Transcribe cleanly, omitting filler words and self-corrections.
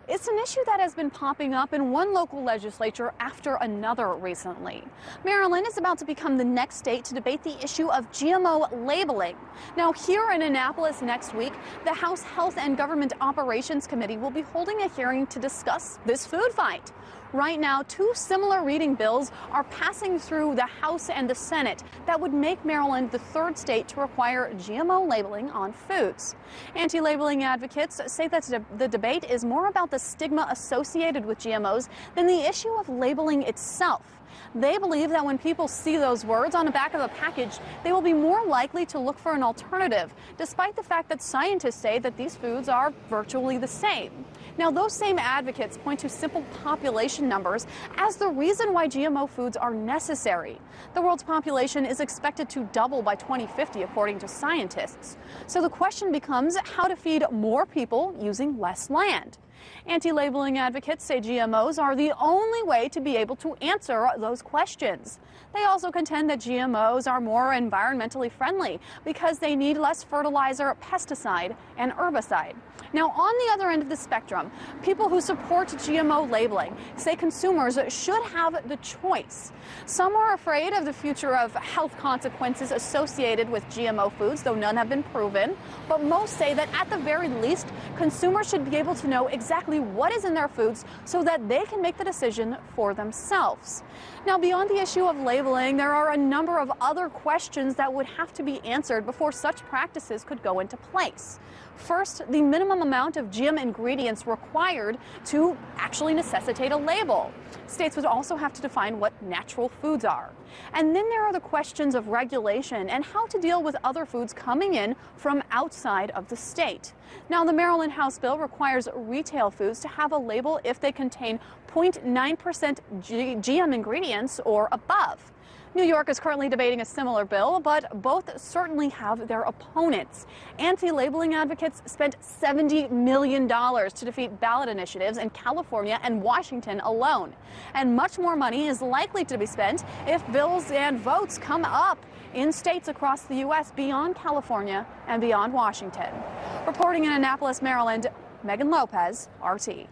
It's an issue that has been popping up in one local legislature after another recently. Maryland is about to become the next state to debate the issue of GMO labeling. Now, here in Annapolis next week, the House Health and Government Operations Committee will be holding a hearing to discuss this food fight. Right now, two similar reading bills are passing through the House and the Senate that would make Maryland the third state to require GMO labeling on foods. Anti-labeling advocates say that the debate is more about the stigma associated with GMOs than the issue of labeling itself. They believe that when people see those words on the back of a package, they will be more likely to look for an alternative, despite the fact that scientists say that these foods are virtually the same. Now, those same advocates point to simple population numbers as the reason why GMO foods are necessary. The world's population is expected to double by 2050, according to scientists. So the question becomes how to feed more people using less land. Anti-labeling advocates say GMOs are the only way to be able to answer those questions. They also contend that GMOs are more environmentally friendly because they need less fertilizer, pesticide, and herbicide. Now, on the other end of the spectrum, people who support GMO labeling say consumers should have the choice. Some are afraid of the future of health consequences associated with GMO foods, though none have been proven. But most say that at the very least, consumers should be able to know exactly what is in their foods so that they can make the decision for themselves. Now, beyond the issue of labeling, there are a number of other questions that would have to be answered before such practices could go into place. First, the minimum amount of GM ingredients required to actually necessitate a label. States would also have to define what natural foods are. And then there are the questions of regulation and how to deal with other foods coming in from outside of the state. Now, the Maryland House bill requires retail foods to have a label if they contain 0.9% GM ingredients or above. New York is currently debating a similar bill, but both certainly have their opponents. Anti-labeling advocates spent $70 million to defeat ballot initiatives in California and Washington alone. And much more money is likely to be spent if bills and votes come up in states across the U.S. beyond California and beyond Washington. Reporting in Annapolis, Maryland, Megan Lopez, RT.